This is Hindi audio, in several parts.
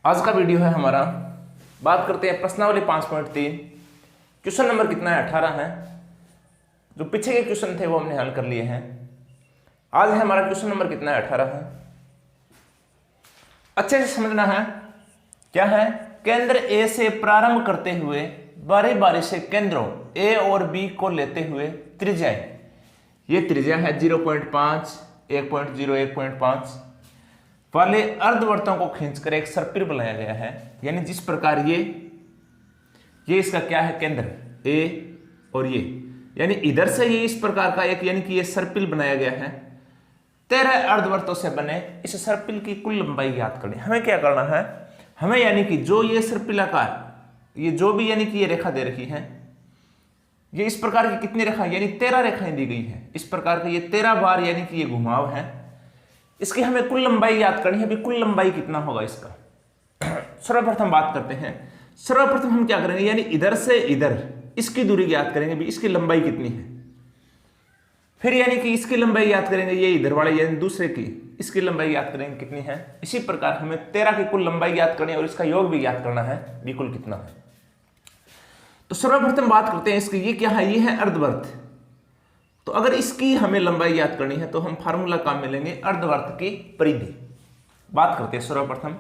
आज का वीडियो है हमारा, बात करते हैं प्रश्नावली 5.3। क्वेश्चन नंबर कितना है? 18 है। जो पीछे के क्वेश्चन थे वो हमने हल कर लिए हैं। आज है हमारा क्वेश्चन नंबर कितना है? 18 है। अच्छे से समझना है। क्या है? केंद्र ए से प्रारंभ करते हुए बारी बारी से केंद्रों ए और बी को लेते हुए त्रिज्याएं, ये त्रिज्या है 0.5, 1.0, 1.5 वाले अर्धवर्तों को खींचकर एक सर्पिल बनाया गया है। यानी जिस प्रकार ये इसका क्या है? केंद्र ए और ये, यानी इधर से ये इस प्रकार का एक यानी कि ये सर्पिल बनाया गया है। 13 अर्धवर्तों से बने इस सर्पिल की कुल लंबाई ज्ञात करनी। हमें क्या करना है? हमें यानी कि जो ये सर्पिलाकार, ये जो भी यानी कि ये रेखा दे रखी है, ये इस प्रकार की कितनी रेखा, यानी 13 रेखाएं दी गई है। इस प्रकार का ये 13 बार यानी कि ये घुमाव है। इसकी हमें कुल लंबाई याद करनी है। अभी कुल लंबाई कितना होगा इसका? सर्वप्रथम बात करते हैं। सर्वप्रथम हम क्या करेंगे? यानी इधर से इधर इसकी दूरी ज्ञात करेंगे भी, इसकी लंबाई कितनी है। फिर यानी कि इसकी लंबाई याद करेंगे, ये इधर वाले यानी दूसरे की, इसकी लंबाई याद करेंगे कितनी है। इसी प्रकार हमें 13 की कुल लंबाई याद करनी है और इसका योग भी याद करना है भी कुल कितना है। तो सर्वप्रथम बात करते हैं इसकी। ये क्या है? ये है अर्धवर्त। तो अगर इसकी हमें लंबाई याद करनी है तो हम फार्मूला काम में लेंगे अर्धवर्त की परिधि। बात करते हैं सर्वप्रथम,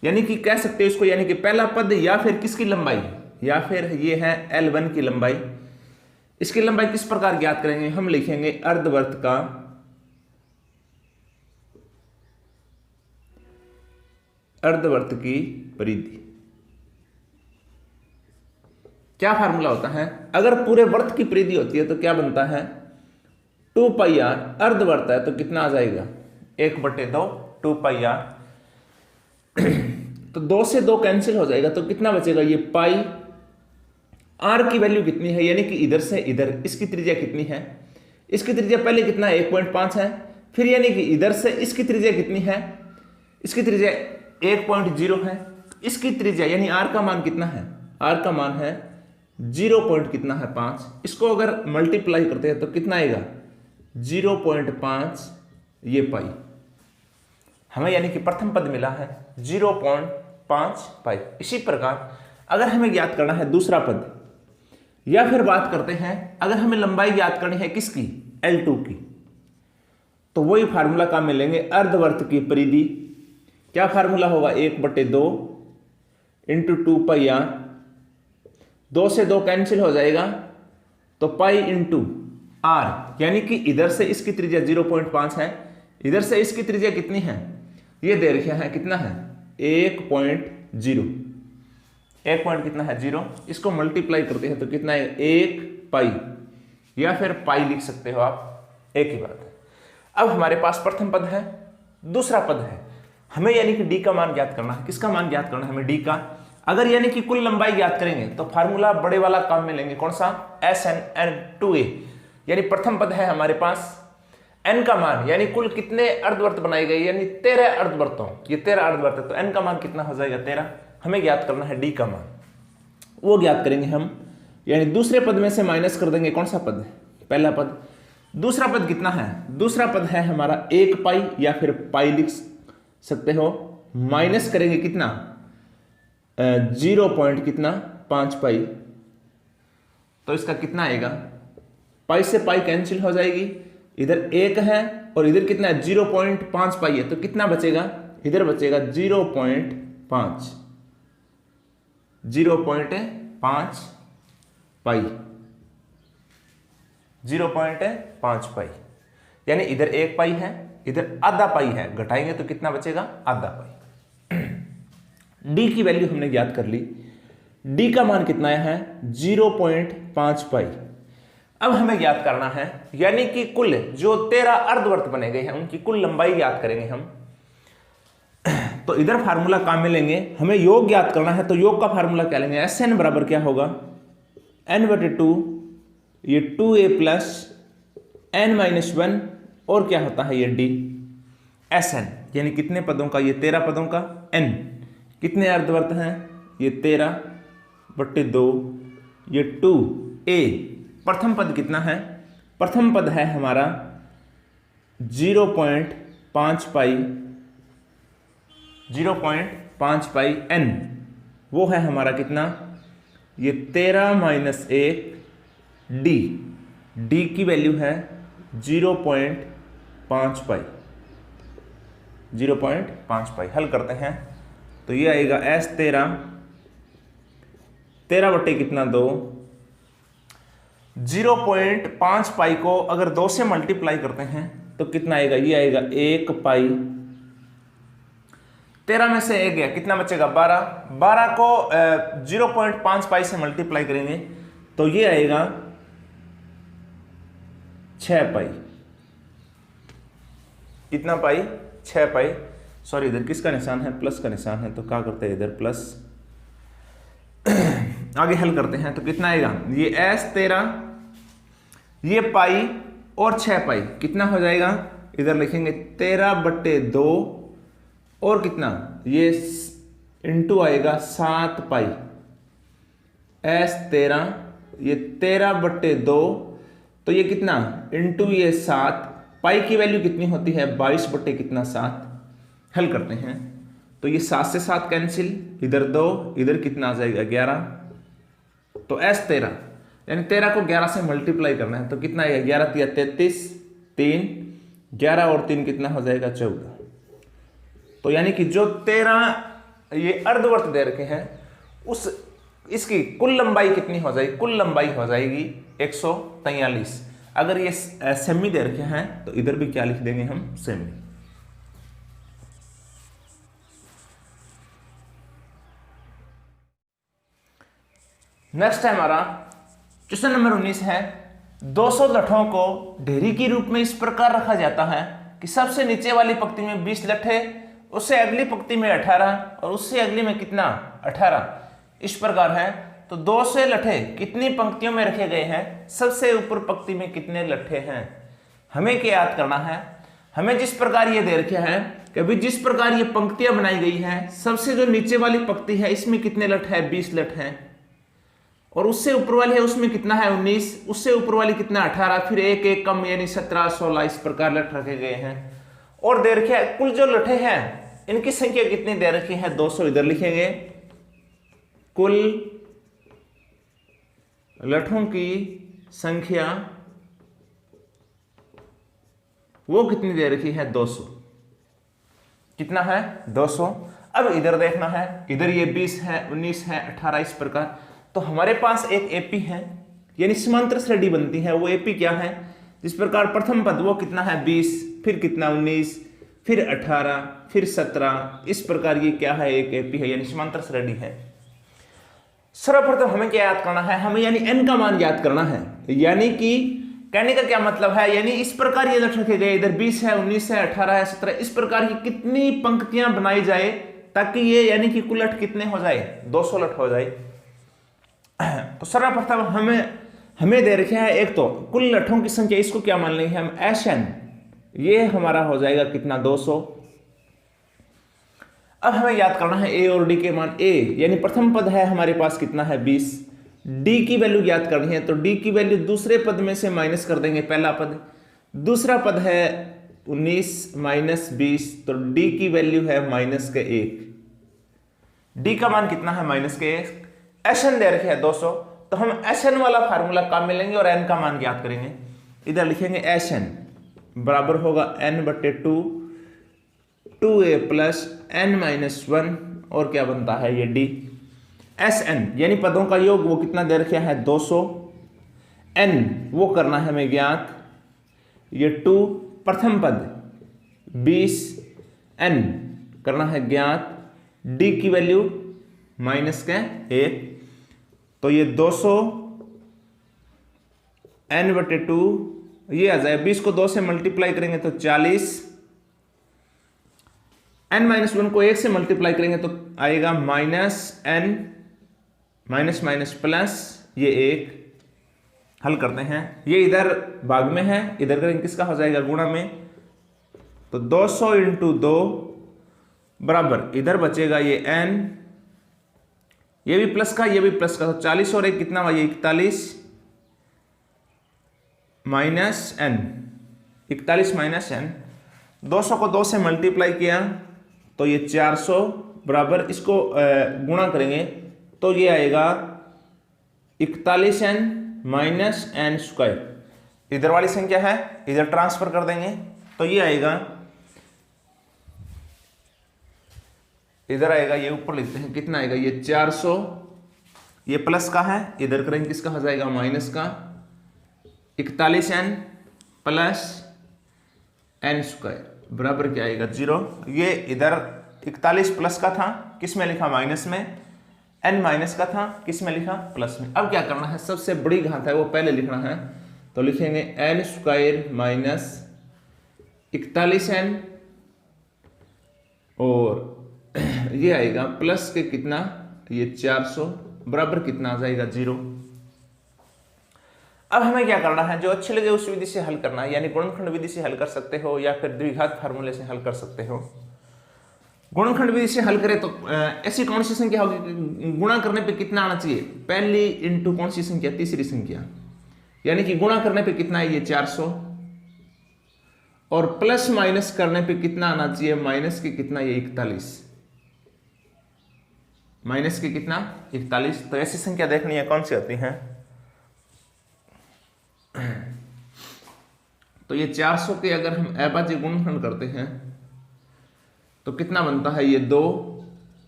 यानी कि कह सकते हैं इसको, यानी कि पहला पद या फिर किसकी लंबाई, या फिर ये है L1 की लंबाई। इसकी लंबाई किस प्रकार ज्ञात करेंगे? हम लिखेंगे अर्धवर्त का अर्धवर्त की परिधि। क्या फार्मूला होता है? अगर पूरे वर्त की परिधि होती है तो क्या बनता है? 2πr। अर्धवर्त है तो कितना आ जाएगा? 1/2 2πr। तो 2 से 2 कैंसिल हो जाएगा तो कितना बचेगा? ये पाई। r की वैल्यू कितनी है? यानी कि इधर से इधर इसकी त्रिज्या कितनी है? इसकी त्रिज्या पहले कितना है? 1.5 है। फिर यानी कि इधर से इसकी त्रिज्या कितनी है? इसकी त्रिज्या 1.0 है। इसकी त्रिज्या यानी r का मान कितना है? r का मान है 0. कितना है? 5। इसको अगर मल्टीप्लाई करते हैं तो कितना आएगा? 0.5 ये पाई। हमें यानी कि प्रथम पद मिला है 0.5 पाई। इसी प्रकार अगर हमें ज्ञात करना है दूसरा पद, या फिर बात करते हैं अगर हमें लंबाई ज्ञात करनी है किसकी? L2 की, तो वही फार्मूला काम में लेंगे अर्धवर्त की परिधि। क्या फार्मूला होगा? 1/2 इंटू 2πr। 2 से 2 कैंसिल हो जाएगा तो पाई इंटू r, यानी कि इधर से इसकी त्रिज्या 0.5 है, इधर से इसकी त्रिज्या कितनी है? ये दे रखा है कितना है? 1.0। 1 पॉइंट कितना है? 0। इसको मल्टीप्लाई करते हैं तो कितना है? 1 पाई, या फिर पाई लिख सकते हो आप, एक ही बात है। अब हमारे पास प्रथम पद है, दूसरा पद है। हमें यानी कि d का मान ज्ञात करना है। किसका मान ज्ञात करना है? हमें d का। अगर यानी कि कुल लंबाई ज्ञात करेंगे तो फार्मूला बड़े वाला काम में लेंगे। कौन सा? SN/2a। यानी प्रथम पद है हमारे पास n का मान, यानी कुल कितने अर्धवर्त बनाए गए, यानी 13 अर्धवर्तों, ये 13 अर्धवर्त है तो n का मान कितना हो जाएगा? 13। हमें ज्ञात करना है d का मान, वो ज्ञात करेंगे हम। यानी दूसरे पद में से माइनस कर देंगे। कौन सा पद? पहला पद। दूसरा पद कितना है? दूसरा पद है हमारा 1 पाई, या फिर पाई लिख सकते हो। माइनस करेंगे कितना? 0.5 पाई। तो इसका कितना आएगा? पाई से पाई कैंसिल हो जाएगी। इधर 1 है और इधर कितना है? 0.5 पाई है तो कितना बचेगा? इधर बचेगा 0.5 पाई। 0.5 पाई, यानी इधर 1 पाई है, इधर आधा पाई है। घटाएंगे तो कितना बचेगा? आधा पाई। d की वैल्यू हमने ज्ञात कर ली। d का मान कितना है? 0.5 पाई। अब हमें ज्ञात करना है यानी कि कुल जो 13 अर्धवर्त बने गए हैं उनकी कुल लंबाई ज्ञात करेंगे हम। तो इधर फार्मूला काम में लेंगे। हमें योग ज्ञात करना है तो योग का फार्मूला क्या लेंगे? SN बराबर क्या होगा? n/2, ये 2a प्लस n-1, और क्या होता है ये d। SN यानी कितने पदों का? ये 13 पदों का। n कितने अर्धवर्त हैं? ये 13/2, ये 2a। प्रथम पद कितना है? प्रथम पद है हमारा 0.5 पाई 0.5 पाई n, वो है हमारा कितना, ये 13 माइनस 1 d, d की वैल्यू है 0.5 पाई, 0.5 पाई। हल करते हैं तो ये आएगा s 13 बटे कितना 2, 0.5 पाई को अगर 2 से मल्टीप्लाई करते हैं तो कितना आएगा, ये आएगा 1 पाई, 13 में से 1 गया, कितना बचेगा 12, 12 को 0.5 पाई से मल्टीप्लाई करेंगे तो ये आएगा 6 पाई, कितना पाई, 6 पाई। सॉरी, इधर किसका निशान है, प्लस का निशान है, तो क्या करते हैं इधर प्लस। आगे हल करते हैं तो कितना आएगा, ये s 13, ये पाई और 6 पाई, कितना हो जाएगा, इधर लिखेंगे 13 बटे 2 और कितना, ये इंटू आएगा 7 पाई, s 13, ये 13 बटे 2, तो ये कितना इंटू ये 7, पाई की वैल्यू कितनी होती है 22 बटे कितना 7। हल करते हैं तो ये 7 से 7 कैंसिल, इधर 2, इधर कितना आ जाएगा 11, तो s 13 यानी 13 को 11 से मल्टीप्लाई करना है तो कितना आएगा, 11 या 33, 3, 11 और 3 कितना हो जाएगा 14। तो यानी कि जो 13 ये अर्धवर्त दे रखे हैं उस इसकी कुल लंबाई कितनी हो जाएगी, कुल लंबाई हो जाएगी 143। अगर ये सेमी दे रखे हैं तो इधर भी क्या लिख देंगे हम, सेमी। नेक्स्ट है हमारा क्वेश्चन नंबर 19 है, 200 लठों को ढेरी के रूप में इस प्रकार रखा जाता है कि सबसे नीचे वाली पंक्ति में 20 लठे, उससे अगली पंक्ति में 18 और उससे अगली में कितना 18, इस प्रकार है। तो 200 लठे कितनी पंक्तियों में रखे गए हैं, सबसे ऊपर पंक्ति में कितने लठे हैं, हमें क्या याद करना है। हमें जिस प्रकार ये दे रखा है कि अभी जिस प्रकार ये पंक्तियां बनाई गई हैं, सबसे जो नीचे वाली पंक्ति है इसमें कितने लठ है, 20 लठ हैं, और उससे ऊपर वाली है उसमें कितना है 19, उससे ऊपर वाली कितना 18, फिर एक एक कम यानी 17, 16, इस प्रकार लठ रखे गए हैं। और दे रखे कुल जो लठे हैं इनकी संख्या कितनी दे रखी है, 200, इधर लिखेंगे कुल लठों की संख्या वो कितनी दे रखी है, 200, कितना है 200। अब इधर देखना है, इधर ये 20 है, 19 है, 18, इस प्रकार। तो हमारे पास एक एपी है यानी समांतर श्रेणी बनती है, वो एपी क्या है, जिस प्रकार प्रथम पद वो कितना है 20, फिर कितना 19, फिर 18, फिर 17, इस प्रकार ये क्या है एक एपी है यानी समांतर श्रेणी है। सर्वप्रथम हमें क्या याद करना है, हमें यानी n का मान याद करना है, यानी कि कहने का क्या मतलब है, यानी इस प्रकार ये लठ रखे गए, इधर 20 है, 19 है, 18 है, 17, इस प्रकार की कितनी पंक्तियां बनाई जाए ताकि ये यानी कि कुल लठ कितने हो जाए, 200 लठ हो जाए। तो सर्वप्रथम हमें दे रखे है एक तो कुल लठों की संख्या, इसको क्या मान लेंगे हम Sn, ये हमारा हो जाएगा कितना 200। अब हमें याद करना है a और d के मान, a यानी प्रथम पद है हमारे पास कितना है 20, d की वैल्यू याद करनी है तो d की वैल्यू दूसरे पद में से माइनस कर देंगे, पहला पद, दूसरा पद है 19 माइनस 20, तो d की वैल्यू है माइनस के 1, d का मान कितना है माइनस के 1। Sn दे रखे है 200, तो हम Sn वाला फार्मूला काम में लेंगे और n का मान ज्ञात करेंगे। इधर लिखेंगे Sn बराबर होगा n बटे 2, 2a प्लस n माइनस 1, और क्या बनता है ये d। Sn यानी पदों का योग वो कितना दे रखा है 200, n वो करना है हमें ज्ञात, ये 2 प्रथम पद 20, n करना है ज्ञात, d की वैल्यू माइनस के 1, तो ये 200 n बटे 2 ये आ जाए, 20 को 2 से मल्टीप्लाई करेंगे तो 40, n माइनस 1 को 1 से मल्टीप्लाई करेंगे तो आएगा minus n minus minus plus ये 1। हल करते हैं, ये इधर भाग में है, इधर करेंगे किसका हो जाएगा गुणा में, तो 200 इंटू 2 बराबर इधर बचेगा ये n, ये भी प्लस का ये भी प्लस का, तो 40 और 1 कितना हुआ ये 41 माइनस n, 41 माइनस n, 200 को 2 से मल्टीप्लाई किया तो ये 400 बराबर इसको गुणा करेंगे तो ये आएगा 41n माइनस एन स्क्वायर। इधर वाली संख्या है इधर ट्रांसफर कर देंगे तो ये आएगा, इधर आएगा, ये ऊपर लिखते हैं कितना आएगा, ये 400, ये प्लस का है, इधर करेंगे किसका हो जाएगा माइनस का, 41n प्लस एन स्क्वायर बराबर क्या आएगा 0। ये इधर 41 प्लस का था, किस में लिखा माइनस में, n माइनस का था, किस में लिखा प्लस में। अब क्या करना है, सबसे बड़ी घात है वो पहले लिखना है, तो लिखेंगे एन स्क्वायर माइनस 41n और ये आएगा प्लस के कितना, ये 400 बराबर कितना आ जाएगा 0। अब हमें क्या करना है, जो अच्छी लगे उस विधि से हल करना है, यानी गुणनखंड विधि से हल कर सकते हो या फिर द्विघात फार्मूले से हल कर सकते हो। गुणनखंड विधि से हल करें तो ऐसी कौन सी संख्या होगी, गुणा करने पे कितना आना चाहिए, पहली इंटू कौन सी संख्या, तीसरी संख्या, यानी कि गुणा करने पे कितना है ये 400 और प्लस माइनस करने पे कितना आना चाहिए, माइनस के कितना, ये 41, माइनस के कितना 41। तो ऐसी संख्या देखनी है कौन सी आती है, तो ये 400 के अगर हम अभाज्य गुणनखंड करते हैं तो कितना बनता है, ये 2,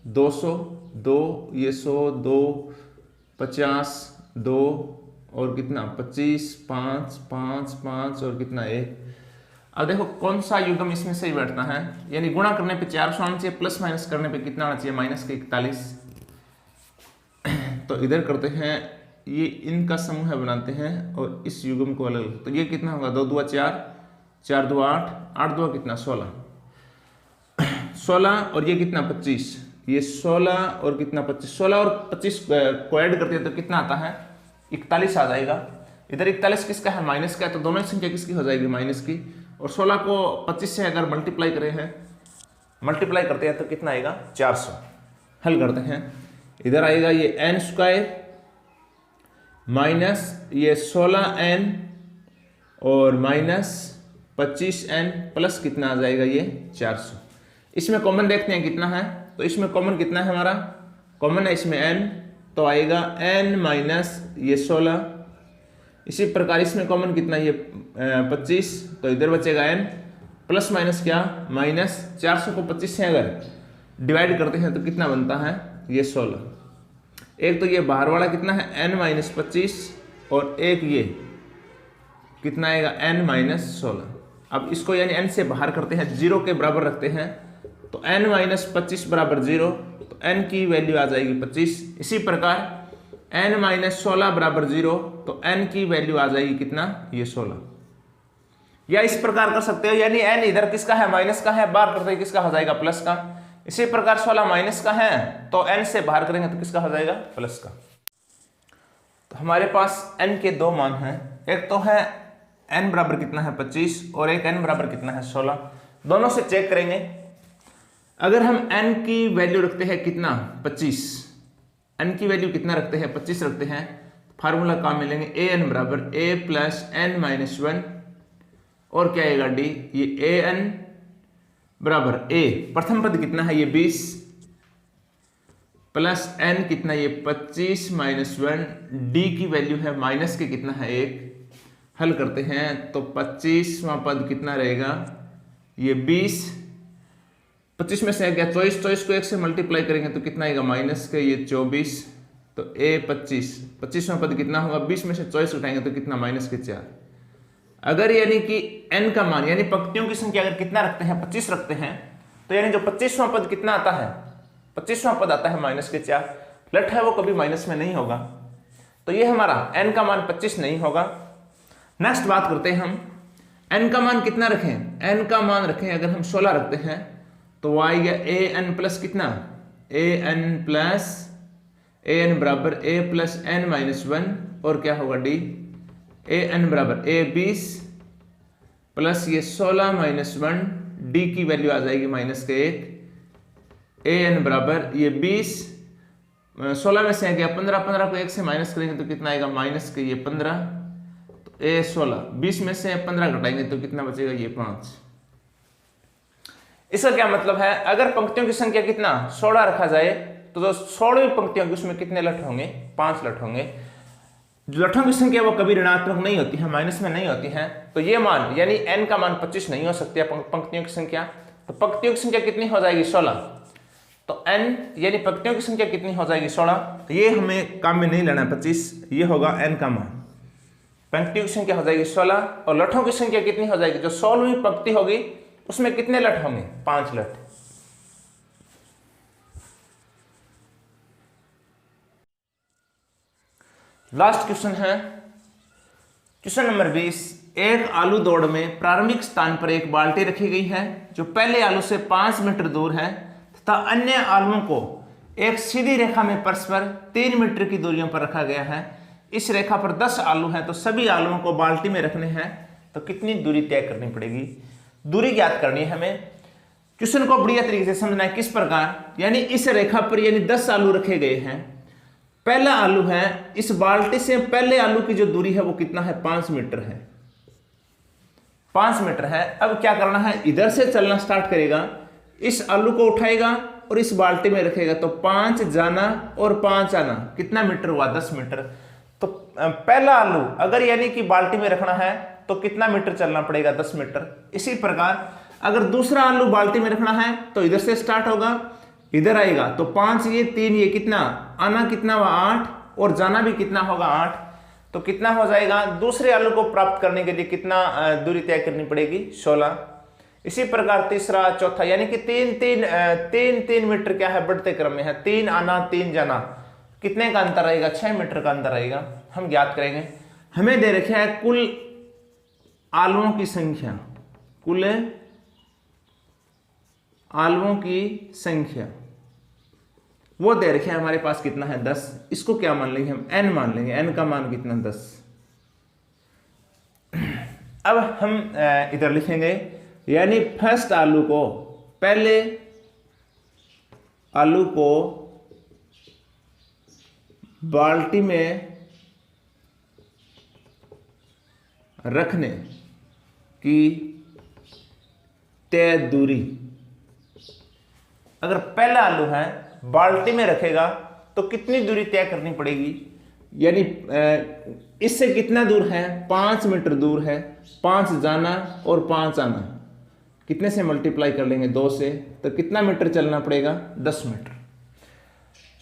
200, 2, ये 100, 2, 50, 2 और कितना 25, 5, 5, 5 और कितना 1। अब देखो कौन सा युग्म इसमें सही बैठता है, यानी गुणा करने पे 400 आना चाहिए, प्लस माइनस करने पे कितना आना चाहिए, माइनस के 41। तो इधर करते हैं, ये इनका समूह बनाते हैं और इस युग्म को अलग, तो ये कितना होगा, 2 दूआ 4, 4 दूआ 8, 8 दूआ कितना 16, 16 और ये कितना 25, ये 16 और कितना 25, 16 और 25 को ऐड करते हैं तो कितना आता है 41 आ जाएगा। इधर 41 किसका है, माइनस का है, तो दोनों संख्या किसकी हो जाएगी, माइनस की। और 16 को 25 से अगर मल्टीप्लाई करें हैं, मल्टीप्लाई करते हैं तो कितना आएगा 400। हल करते हैं, इधर आएगा ये एन स्क्वायर माइनस ये 16n और माइनस 25n प्लस कितना आ जाएगा ये 400। इसमें कॉमन देखते हैं कितना है, तो इसमें कॉमन कितना है हमारा, कॉमन है इसमें n, तो आएगा n माइनस ये 16। इसी प्रकार इसमें कॉमन कितना, ये 25, तो इधर बचेगा n प्लस माइनस क्या माइनस, 400 को 25 से अगर डिवाइड करते हैं तो कितना बनता है ये 16। एक तो ये बाहर वाला कितना है n माइनस 25 और एक ये कितना आएगा n माइनस 16। अब इसको यानी n से बाहर करते हैं, 0 के बराबर रखते हैं, तो n माइनस 25 बराबर 0, तो n की वैल्यू आ जाएगी 25। इसी प्रकार n माइनस 16 बराबर 0, तो n की वैल्यू आ जाएगी कितना, ये 16। या इस प्रकार कर सकते हो, यानी n इधर किसका है माइनस का है, बाहर करते हैं किसका हो जाएगा प्लस का। इसी प्रकार 16 माइनस का है तो n से बाहर करेंगे तो किसका हो जाएगा प्लस का। तो हमारे पास n के दो मान हैं, एक तो है n बराबर कितना है 25 और एक n बराबर कितना है 16। दोनों से चेक करेंगे, अगर हम n की वैल्यू रखते हैं कितना 25, n की वैल्यू कितना रखते हैं 25 रखते हैं, फार्मूला काम मिलेंगे an बराबर a प्लस n माइनस 1 और क्या आएगा d, ये an बराबर a प्रथम पद कितना है ये 20 प्लस n कितना ये 25 माइनस 1, d की वैल्यू है माइनस के कितना है 1। हल करते हैं तो 25वां पद कितना रहेगा ये 20, 25 में से क्या 24, 24 को 1 से मल्टीप्लाई करेंगे तो कितना आएगा माइनस के ये 24, तो a 25, 25वां पद कितना होगा 20 में से 24 उठाएंगे तो कितना माइनस के 4। अगर यानी कि n का मान यानी पंक्तियों की संख्या अगर कितना रखते हैं 25 रखते हैं, तो यानी जो 25वां पद कितना आता है, 25वां पद आता है माइनस के 4। लट है वो कभी माइनस में नहीं होगा, तो ये हमारा n का मान 25 नहीं होगा। नेक्स्ट बात करते हैं हम n का मान कितना रखें, n का मान रखें अगर हम 16 रखते हैं तो वो आएगा an प्लस कितना an प्लस an बराबर a प्लस n माइनस 1 और क्या होगा d, an बराबर a 20 प्लस ये 16 माइनस 1, d की वैल्यू आ जाएगी माइनस के 1, an बराबर ये 20, 16 में से गया 15, 15 को 1 से माइनस करेंगे तो कितना आएगा माइनस के ये 15, तो a 16, 20 में से 15 घटाएंगे तो कितना बचेगा ये 5। इसका क्या मतलब है, अगर पंक्तियों की संख्या कितना 16 रखा जाए तो जो 16वीं पंक्तियों की उसमें कितने लठ होंगे, 5 लठ होंगे। जो लठों की संख्या वो कभी ऋणात्मक नहीं होती है, माइनस में नहीं होती है, तो ये मान यानी n का मान 25 नहीं हो सकती है पंक्तियों की संख्या। तो पंक्तियों की संख्या कितनी हो जाएगी 16, तो n यानी पंक्तियों की संख्या कितनी हो जाएगी 16। तो ये हमें काम में नहीं लेना 25, ये होगा n का मान। पंक्तियों की संख्या हो जाएगी 16 और लठों की संख्या कितनी हो जाएगी, जो 16वीं पंक्ति होगी उसमें कितने लठ होंगे, 5 लठ। लास्ट क्वेश्चन है क्वेश्चन नंबर 20। एक आलू दौड़ में प्रारंभिक स्थान पर एक बाल्टी रखी गई है जो पहले आलू से 5 मीटर दूर है तथा अन्य आलुओं को एक सीधी रेखा में परस्पर 3 मीटर की दूरियों पर रखा गया है। इस रेखा पर 10 आलू हैं, तो सभी आलुओं को बाल्टी में रखने हैं तो कितनी दूरी तय करनी पड़ेगी। दूरी ज्ञात करनी है हमें। क्वेश्चन को बढ़िया तरीके से समझना है। किस प्रकार, यानी इस रेखा पर यानी 10 आलू रखे गए हैं, पहला आलू है, इस बाल्टी से पहले आलू की जो दूरी है वो कितना है, 5 मीटर है, 5 मीटर है। अब क्या करना है, इधर से चलना स्टार्ट करेगा, इस आलू को उठाएगा और इस बाल्टी में रखेगा, तो 5 जाना और 5 आना, कितना मीटर हुआ, 10 मीटर। तो पहला आलू अगर यानी कि बाल्टी में रखना है तो कितना मीटर चलना पड़ेगा, 10 मीटर। इसी प्रकार अगर दूसरा आलू बाल्टी में रखना है तो इधर से स्टार्ट होगा, इधर आएगा, तो 5 ये 3 ये कितना, आना कितना हुआ 8 और जाना भी कितना होगा 8, तो कितना हो जाएगा। दूसरे आलू को प्राप्त करने के लिए कितना दूरी तय करनी पड़ेगी, 16। इसी प्रकार तीसरा, चौथा, यानी कि 3 मीटर क्या है, बढ़ते क्रम में है, 3 आना 3 जाना, कितने का अंतर रहेगा, 6 मीटर का अंतर रहेगा। हम ज्ञात करेंगे। हमें दे रखा है कुल आलुओं की संख्या, कुल आलुओं की संख्या वो दे रखे हमारे पास कितना है, 10। इसको क्या मान लेंगे हम, n मान लेंगे, n का मान कितना, 10। अब हम इधर लिखेंगे, यानी फर्स्ट आलू को, पहले आलू को बाल्टी में रखने की तय दूरी, अगर पहला आलू है बाल्टी में रखेगा तो कितनी दूरी तय करनी पड़ेगी, यानी इससे कितना दूर है, 5 मीटर दूर है, 5 जाना और 5 आना, कितने से मल्टीप्लाई कर लेंगे, 2 से, तो कितना मीटर चलना पड़ेगा, 10 मीटर।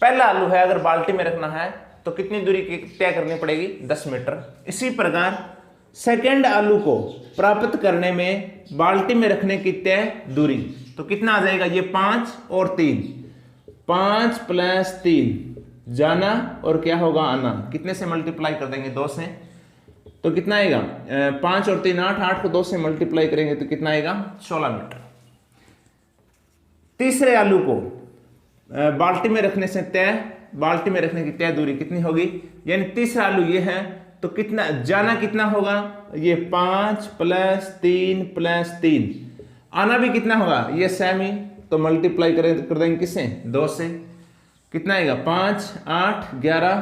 पहला आलू है अगर बाल्टी में रखना है तो कितनी दूरी तय करनी पड़ेगी, 10 मीटर। इसी प्रकार सेकेंड आलू को प्राप्त करने में बाल्टी में रखने की तय दूरी, तो कितना आ जाएगा, ये 5 और 3, 5 + 3 जाना और क्या होगा, आना, कितने से मल्टीप्लाई कर देंगे, 2 से, तो कितना आएगा, 5 और 3 8, 8 को 2 से मल्टीप्लाई करेंगे तो कितना आएगा, 16 मीटर। तीसरे आलू को बाल्टी में रखने से बाल्टी में रखने की तय दूरी कितनी होगी, यानी तीसरा आलू ये है, तो कितना जाना कितना होगा, ये 5 + 3 + 3, आना भी कितना होगा, ये सेम ही, तो मल्टीप्लाई कर देंगे किससे, 2 से, कितना आएगा, 5 8 11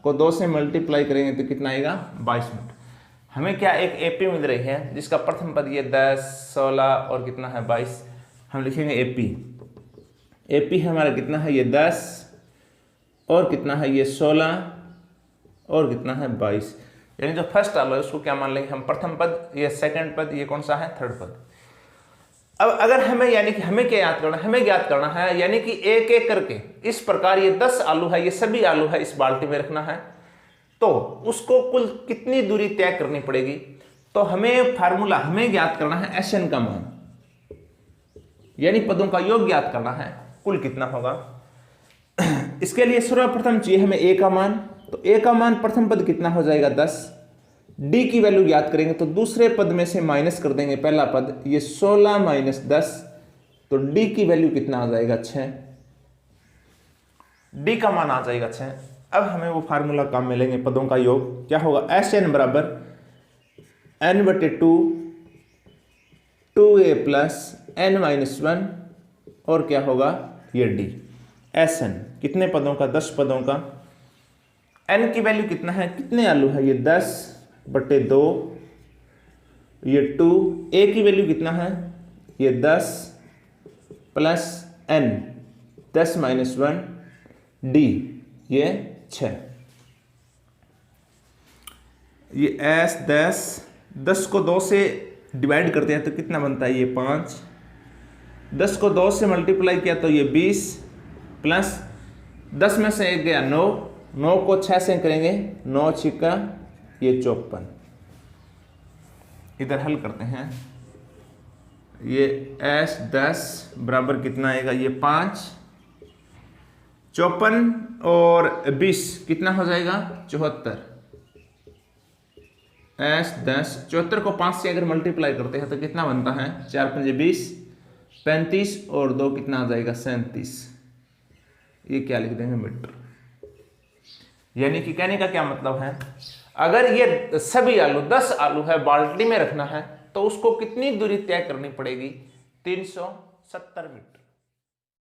को 2 से मल्टीप्लाई करेंगे तो कितना आएगा, 22 मिनट। हमें क्या एक एपी मिल रही है जिसका प्रथम पद ये 10 16 और कितना है 22, हम लिखेंगे एपी। एपी हमारा कितना है, ये 10 और कितना है, ये 16 और कितना है 22, यानी जो फर्स्ट आलू है उसको क्या मान लेंगे हम, प्रथम पद, ये सेकंड पद, ये कौन सा है, थर्ड पद। अब अगर हमें यानी कि हमें क्या याद करना है, हमें ज्ञात करना है यानी कि एक एक करके, इस प्रकार ये 10 आलू है, ये सभी आलू है, इस बाल्टी में रखना है, तो उसको कुल कितनी दूरी तय करनी पड़ेगी। तो हमें फार्मूला, हमें ज्ञात करना है Sn का मान, यानी पदों का योग ज्ञात करना है, कुल कितना होगा। इसके लिए सर्वप्रथम चाहिए हमें a का मान, तो a का मान प्रथम पद कितना हो जाएगा, 10। d की वैल्यू ज्ञात करेंगे तो दूसरे पद में से माइनस कर देंगे पहला पद, ये 16 - 10, तो d की वैल्यू कितना आ जाएगा, 6। d का मान आ जाएगा 6। अब हमें वो फार्मूला काम में लेंगे, पदों का योग क्या होगा, Sn बराबर n/2 2a + n-1 और क्या होगा, ये d। Sn कितने पदों का, 10 पदों का। n की वैल्यू कितना है, कितने आलू है, ये 10/2, ये 2। a की वैल्यू कितना है, ये 10 प्लस n 10 माइनस 1 d ये 6। ये s 10 को 2 से डिवाइड करते हैं तो कितना बनता है, ये 5। 10 को 2 से मल्टीप्लाई किया तो ये 20 प्लस 10 में से एक गया 9, 9 को 6 से करेंगे 9 छिक्का ये 54। इधर हल करते हैं, ये s 10 बराबर कितना आएगा, ये 5, 54 और 20 कितना हो जाएगा 74। s 10 74 को 5 से अगर मल्टीप्लाई करते हैं तो कितना बनता है, 4 पंजे 20, 35 और 2 कितना आ जाएगा 37। ये क्या लिख देंगे मीटर। यानी कि कहने का क्या मतलब है, अगर ये सभी आलू 10 आलू है बाल्टी में रखना है तो उसको कितनी दूरी तय करनी पड़ेगी, 370 मीटर।